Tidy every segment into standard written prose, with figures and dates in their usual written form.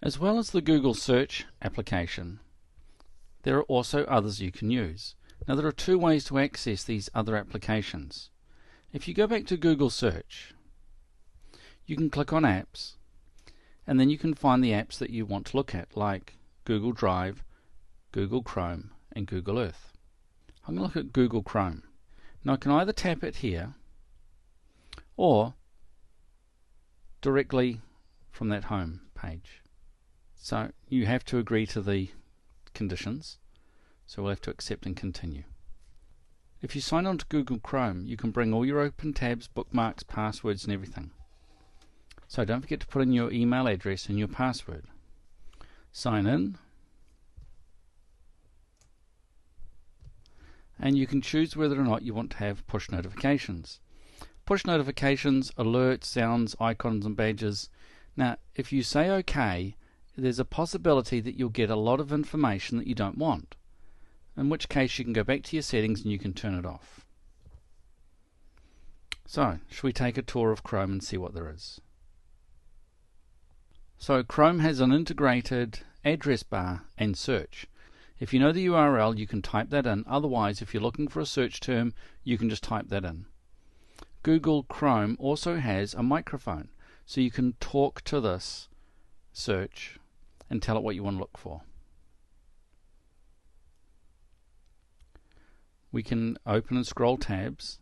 As well as the Google Search application, there are also others you can use. Now there are two ways to access these other applications. If you go back to Google Search, you can click on Apps, and then you can find the apps that you want to look at, like Google Drive, Google Chrome, and Google Earth. I'm going to look at Google Chrome. Now I can either tap it here, or directly from that home page. So you have to agree to the conditions, so we'll have to accept and continue. If you sign on to Google Chrome, you can bring all your open tabs, bookmarks, passwords and everything. So don't forget to put in your email address and your password. Sign in, and you can choose whether or not you want to have push notifications. Push notifications, alerts, sounds, icons and badges. Now if you say OK, there's a possibility that you'll get a lot of information that you don't want, in which case you can go back to your settings and you can turn it off. So, should we take a tour of Chrome and see what there is? So Chrome has an integrated address bar and search. If you know the URL, you can type that in. Otherwise, if you're looking for a search term, you can just type that in. Google Chrome also has a microphone, so you can talk to this search and tell it what you want to look for. We can open and scroll tabs,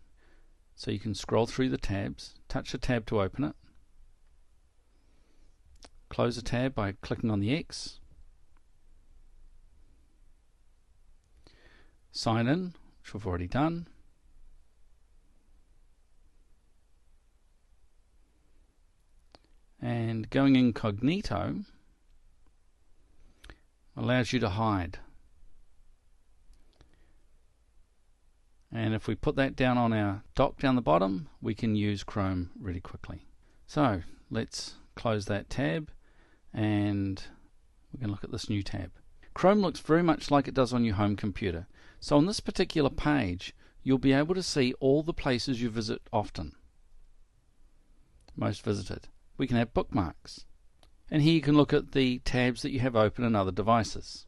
so you can scroll through the tabs, touch a tab to open it, close a tab by clicking on the X, sign in, which we've already done, and going incognito allows you to hide. And if we put that down on our dock down the bottom, we can use Chrome really quickly. So let's close that tab, and we're going to look at this new tab. Chrome looks very much like it does on your home computer. So on this particular page, you'll be able to see all the places you visit often, most visited. We can have bookmarks, and here you can look at the tabs that you have open in other devices.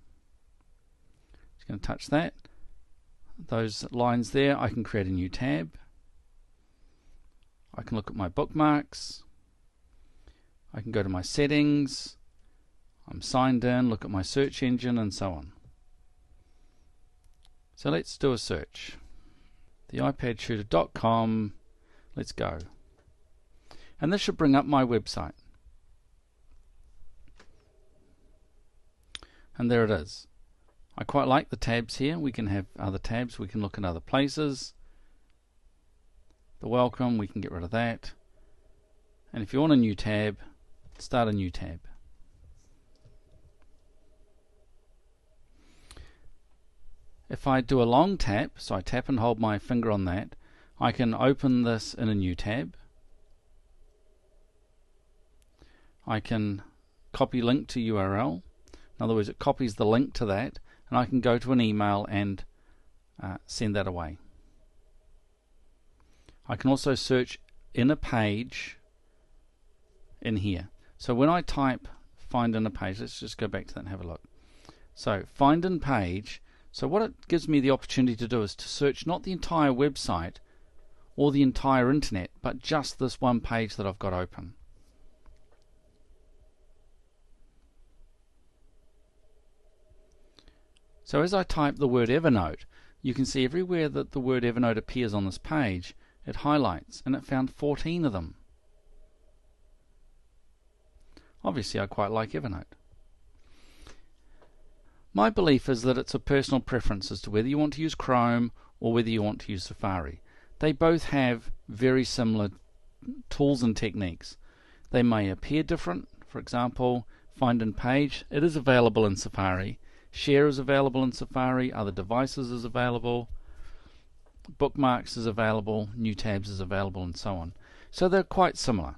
Just going to touch that. Those lines there, I can create a new tab. I can look at my bookmarks. I can go to my settings. I'm signed in, look at my search engine, and so on. So let's do a search. theiPadShooter.com. Let's go. And this should bring up my website. And there it is. I quite like the tabs here. We can have other tabs. We can look at other places. The welcome, we can get rid of that. And if you want a new tab, start a new tab. If I do a long tap, so I tap and hold my finger on that, I can open this in a new tab. I can copy link to URL. In other words, it copies the link to that, and I can go to an email and send that away. I can also search in a page in here. So when I type find in a page, let's just go back to that and have a look. So find in page, so what it gives me the opportunity to do is to search not the entire website or the entire internet, but just this one page that I've got open. So as I type the word Evernote, you can see everywhere that the word Evernote appears on this page, it highlights, and it found 14 of them. Obviously I quite like Evernote. My belief is that it's a personal preference as to whether you want to use Chrome or whether you want to use Safari. They both have very similar tools and techniques. They may appear different. For example, find in page, it is available in Safari. Share is available in Safari, other devices is available, bookmarks is available, new tabs is available, and so on. So they're quite similar.